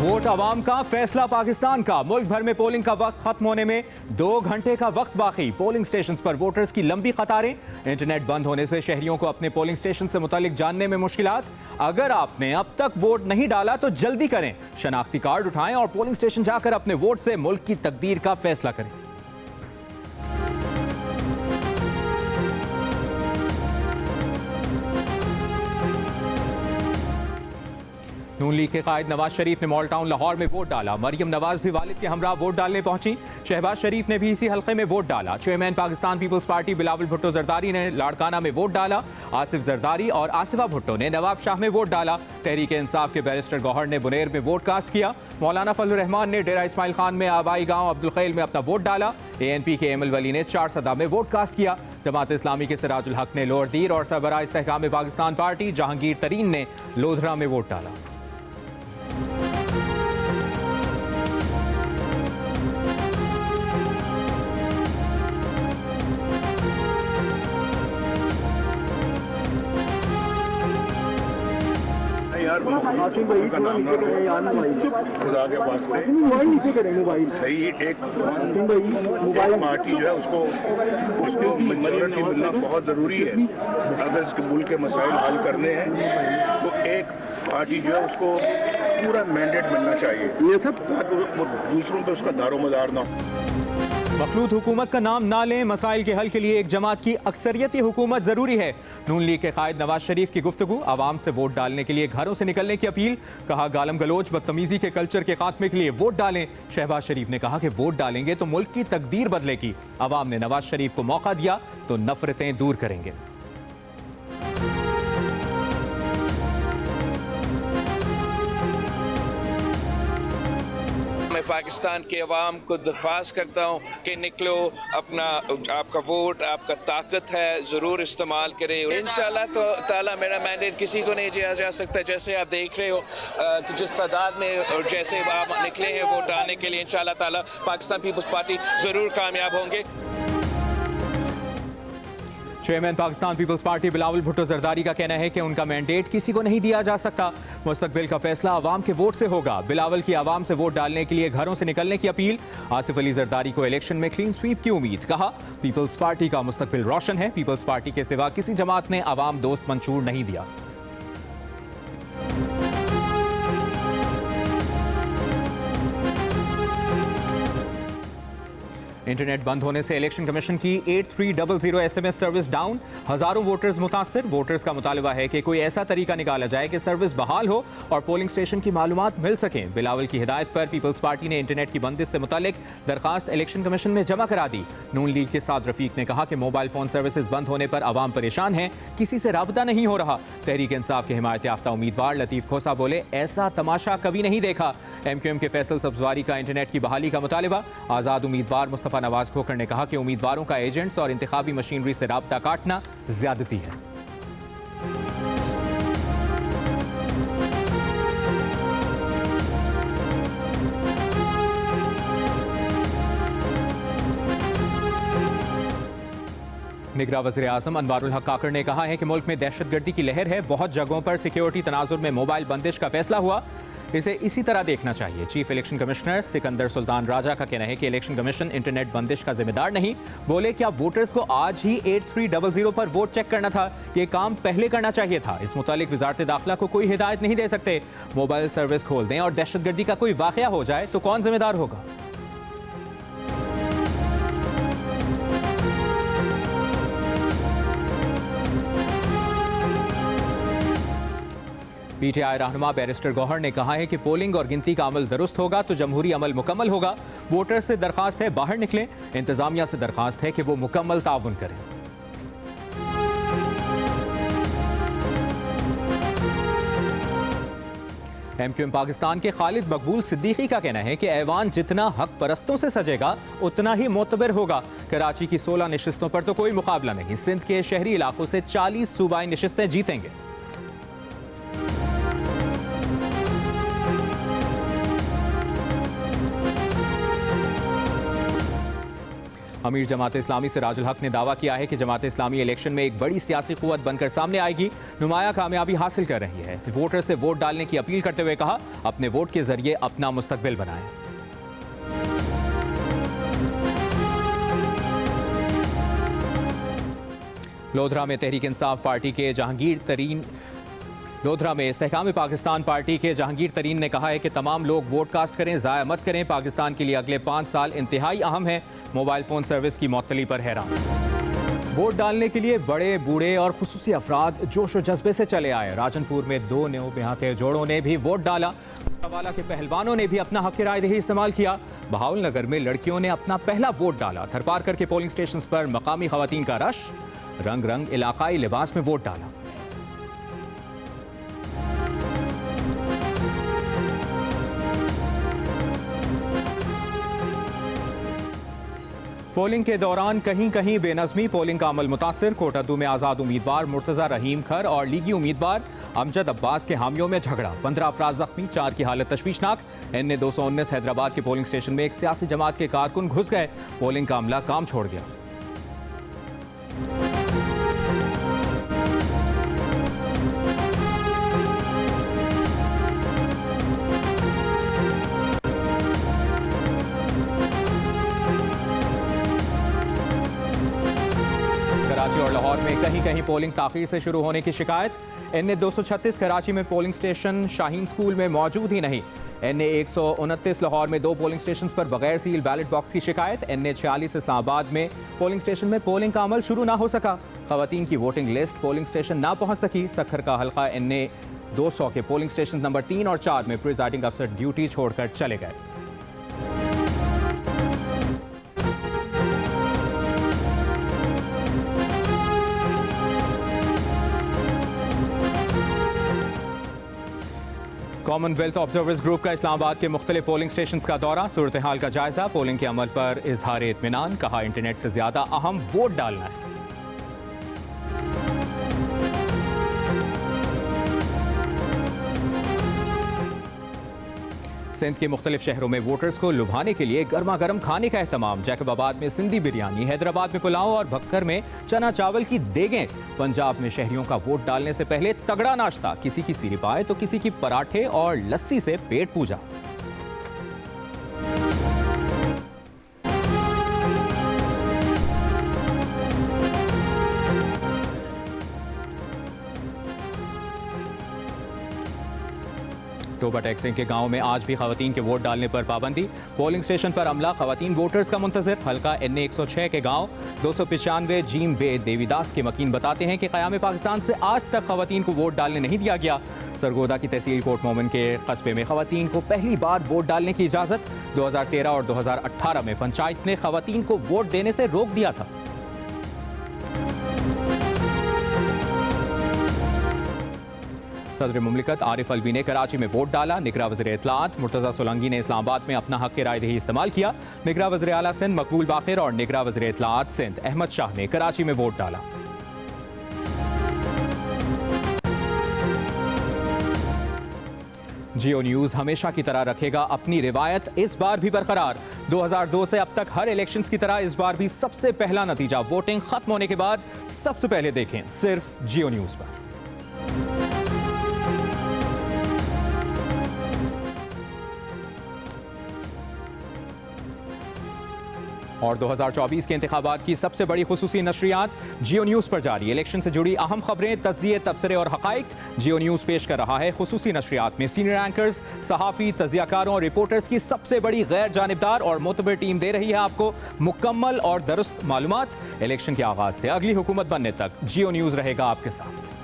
Vote अवाम का फैसला पाकिस्तान का। मुल्क भर में पोलिंग का वक्त खत्म होने में 2 घंटे का वक्त बाकी। पोलिंग स्टेशन पर वोटर्स की लंबी कतारें। इंटरनेट बंद होने से शहरियों को अपने पोलिंग स्टेशन से मुतालिक जानने में मुश्किलात। अगर आपने अब तक वोट नहीं डाला तो जल्दी करें, शनाख्ती कार्ड उठाएं और पोलिंग स्टेशन जाकर अपने वोट से मुल्क की तकदीर का फैसला करें। नून लीग के कायद नवाज शरीफ ने मॉल टाउन लाहौर में वोट डाला। मरियम नवाज भी वालिद के हमरा वोट डालने पहुंची। शहबाज शरीफ ने भी इसी हल्के में वोट डाला। Chairman Pakistan peoples party Bilawal Bhutto Zardari ने लाड़काना में वोट डाला। आसिफ जरदारी और आसिफा भुट्टो ने नवाब शाह में वोट डाला। तहरीक इंसाफ के बैरिस्टर गौहर ने बुनेर में वोट कास्ट किया। मौलाना फजलुर रहमान ने डेरा इस्माइल खान में आबाई गांव अब्दुल खैल में अपना वोट डाला। ANP के एमल वली ने 4 सदा में वोट कास्ट किया। जमात इस्लामी के सिराजुल हक ने लोअर दीर और सरबराह इस्तेहकाम पाकिस्तान पार्टी जहांगीर तरीन ने लोधरा में वोट डाला। खुदा के वास्ते सही एक पार्टी जो है उसको उसकी मेजोरिटी मिलना बहुत ज़रूरी है। अगर इसके मुल्क के मसाइल हल करने हैं तो एक पार्टी जो है उसको पूरा मैंडेट मिलना चाहिए, ये सब ताकि वो दूसरों पे उसका दारोमदार ना हो। मखलूत हुकूमत का नाम ना लें, मसाइल के हल के लिए एक जमात की अक्सरियती हुकूमत जरूरी है। नून लीग के कायद नवाज शरीफ की गुफ्तगू। आवाम से वोट डालने के लिए घरों से निकलने की अपील। कहा गालम गलोच बदतमीजी के कल्चर के खात्मे के लिए वोट डालें। शहबाज शरीफ ने कहा कि वोट डालेंगे तो मुल्क की तकदीर बदलेगी। आवाम ने नवाज शरीफ को मौका दिया तो नफरतें दूर करेंगे। मैं पाकिस्तान के अवाम को दरख्वास्त करता हूँ कि निकलो, अपना आपका वोट आपका ताकत है, ज़रूर इस्तेमाल करें। इंशाल्लाह तो ताला मेरा मैंडेट किसी को नहीं दिया जा सकता। जैसे आप देख रहे हो कि जिस तादाद में और जैसे आप निकले हैं वोट डालने के लिए, इंशाल्लाह ताला पाकिस्तान पीपल्स पार्टी ज़रूर कामयाब होंगे। Chairman Pakistan peoples party Bilawal Bhutto Zardari का कहना है कि उनका मैंडेट किसी को नहीं दिया जा सकता। मुस्तकबिल का फैसला आवाम के वोट से होगा। बिलावल की आवाम से वोट डालने के लिए घरों से निकलने की अपील। आसिफ अली जरदारी को इलेक्शन में क्लीन स्वीप की उम्मीद। कहा पीपल्स पार्टी का मुस्तकबिल रोशन है। पीपल्स पार्टी के सिवा किसी जमात ने आवाम दोस्त मंशूर नहीं दिया। इंटरनेट बंद होने से इलेक्शन कमीशन की 8300 SMS सर्विस डाउन। हजारों वोटर्स मुतासिर। वोटर्स का मुतालबा है कि कोई ऐसा तरीका निकाला जाए कि सर्विस बहाल हो और पोलिंग स्टेशन की मालूमात मिल सकें। बिलावल की हिदायत पर पीपल्स पार्टी ने इंटरनेट की बंदिश से मुतालिक दरखास्त इलेक्शन कमीशन में जमा करा दी। नून लीग के साद रफीक ने कहा कि मोबाइल फोन सर्विसेज बंद होने पर आवाम परेशान है, किसी से राबता नहीं हो रहा। तहरीक इंसाफ के हिमायत याफ्ता उम्मीदवार लतीफ खोसा बोले ऐसा तमाशा कभी नहीं देखा। MQM के फैसल सब्जवारी का इंटरनेट की बहाली का मुतालबा। आज़ाद उम्मीदवार मुस्तफा नवाज खोखर ने कहा कि उम्मीदवारों का एजेंट्स और इंतखाबी मशीनरी से राब्ता काटना ज्यादती है। निगरां वज़ीर आज़म अनवारुल हक काकड़ ने कहा है कि मुल्क में दहशतगर्दी की लहर है। बहुत जगहों पर सिक्योरिटी तनाजुर में मोबाइल बंदिश का फैसला हुआ, इसे इसी तरह देखना चाहिए। Chief election commissioner Sikandar Sultan Raja का कहना है कि इलेक्शन कमीशन इंटरनेट बंदिश का जिम्मेदार नहीं। बोले क्या वोटर्स को आज ही 8300 पर वोट चेक करना था? ये काम पहले करना चाहिए था। इस मुतालिक वजारत दाखिला को कोई हिदायत नहीं दे सकते। मोबाइल सर्विस खोल दें और दहशतगर्दी का कोई वाकया हो जाए तो कौन जिम्मेदार होगा? PTI रहनुमा बैरिस्टर गौहर ने कहा है कि पोलिंग और गिनती का अमल दुरुस्त होगा तो जमहूरी अमल मुकम्मल होगा। वोटर्स से दरखास्त है बाहर निकलें। इंतजामिया से दरखास्त है कि वो मुकम्मल ताउन करें। MQM पाकिस्तान के खालिद मकबूल सिद्दीकी का कहना है कि ऐवान जितना हक परस्तों से सजेगा उतना ही मोतबर होगा। कराची की 16 नशिस्तों पर तो कोई मुकाबला नहीं। सिंध के शहरी इलाकों से 40 सूबाई नशिस्तें जीतेंगे। अमीर जमात इस्लामी सिराजुल हक ने दावा किया है कि जमात इस्लामी इलेक्शन में एक बड़ी सियासी कुव्वत बनकर सामने आएगी, नुमाया कामयाबी हासिल कर रही है। वोटर से वोट डालने की अपील करते हुए कहा, अपने वोट के जरिए अपना मुस्तकबिल बनाएं। लोधरा में तहरीक इंसाफ पार्टी के जहांगीर तरीन लोधरा में इस्तेहकाम पाकिस्तान पार्टी के जहांगीर तरीन ने कहा है कि तमाम लोग वोट कास्ट करें, ज़ाया मत करें। पाकिस्तान के लिए अगले 5 साल इंतहाई अहम है। मोबाइल फ़ोन सर्विस की मअतली पर हैरान। वोट डालने के लिए बड़े बूढ़े और खुसूसी अफराद जोश और जज्बे से चले आए। राजनपुर में 2 न्योबिहाते जोड़ों ने भी वोट डाला। वाला के पहलवानों ने भी अपना हक राय दही इस्तेमाल किया। बहाउल नगर में लड़कियों ने अपना पहला वोट डाला। थरपारकर के पोलिंग स्टेशन पर मकामी खवातीन का रश, रंग रंग इलाकाई लिबास में वोट डाला। पोलिंग के दौरान कहीं कहीं बेनज़मी, पोलिंग का अमल मुतासिर। कोटादू में आज़ाद उम्मीदवार मुर्तज़ा रहीम खर और लीगी उम्मीदवार अमजद अब्बास के हामियों में झगड़ा। 15 अफराद जख्मी, 4 की हालत तशवीशनाक। NA 219 हैदराबाद के पोलिंग स्टेशन में एक सियासी जमात के कारकुन घुस गए। पोलिंग का अमला काम छोड़ गया। कराची और लाहौर में कहीं कहीं पोलिंग ताख़ीर से शुरू होने की शिकायत। NA 236 कराची में पोलिंग स्टेशन शाहीन स्कूल में मौजूद ही नहीं। NA 129 लाहौर में 2 पोलिंग स्टेशन पर बगैर सील बैलेट बॉक्स की शिकायत। NA 46 इस्लामाबाद में पोलिंग स्टेशन में पोलिंग का अमल शुरू ना हो सका। खवातीन की वोटिंग लिस्ट पोलिंग स्टेशन ना पहुंच सकी। सखर का हल्का NA 200 के पोलिंग स्टेशन नंबर 3 और 4 में प्रिजाइडिंग अफसर ड्यूटी छोड़कर चले गए। कॉमनवेल्थ ऑब्जर्वर्स ग्रुप का इस्लामाबाद के मुख्तलिफ पोलिंग स्टेशन का दौरा, सूरत हाल का जायजा। पोलिंग के अमल पर इजहार इत्मीनान, कहा इंटरनेट से ज्यादा अहम वोट डालना है। सिंध के मुख्तलिफ शहरों में वोटर्स को लुभाने के लिए गर्मा गर्म खाने का एहतमाम। जैकबाबाद में सिंधी बिरयानी, हैदराबाद में पुलाव और भक्कर में चना चावल की देगें। पंजाब में शहरियों का वोट डालने से पहले तगड़ा नाश्ता, किसी की सीरी पाए तो किसी की पराठे और लस्सी से पेट पूजा। टोबा टैक्सिंग के गांव में आज भी खवातीन के वोट डालने पर पाबंदी। पोलिंग स्टेशन पर अमला, खवातीन वोटर्स का मुंतजर। हल्का NA 106 के गांव 295 जीम बे देवीदास के मकीन बताते हैं कि क़याम पाकिस्तान से आज तक खवातीन को वोट डालने नहीं दिया गया। सरगोदा की तहसील कोट मोमिन के कस्बे में खवातीन को पहली बार वोट डालने की इजाज़त। 2013 और 2018 में पंचायत ने खवातीन को वोट देने से रोक दिया था। सदर मुमलिकत आरिफ अलवी ने कराची में वोट डाला। निगरान वज़ीर इत्तलाआत मुर्तज़ा सोलंकी ने इस्लामाबाद में अपना हक राय दही इस्तेमाल किया। निगरान वज़ीर आला सिंध मकबूल बाक़िर और निगरान वज़ीर इत्तलाआत सिंध अहमद शाह ने कराची में वोट डाला। जियो न्यूज़ हमेशा की तरह रखेगा अपनी रिवायत, इस बार भी बरकरार। 2002 से अब तक हर इलेक्शंस की तरह इस बार भी सबसे पहला नतीजा वोटिंग खत्म होने के बाद सबसे पहले देखें सिर्फ जियो न्यूज़ पर। और 2024 के इंतखाबात की सबसे बड़ी खुसूसी नशरियात जियो न्यूज़ पर जारी। इलेक्शन से जुड़ी अहम खबरें, तज्जिए, तबसरे और हक़ाइक़ जियो न्यूज़ पेश कर रहा है। खुसूसी नशरियात में सीनियर एंकर्स, सहाफ़ी, तज्जियाकारों और रिपोर्टर्स की सबसे बड़ी गैर जानिबदार और मोतबर टीम दे रही है आपको मुकम्मल और दुरुस्त मालूमात। इलेक्शन के आगाज़ से अगली हुकूमत बनने तक जियो न्यूज़ रहेगा आपके साथ।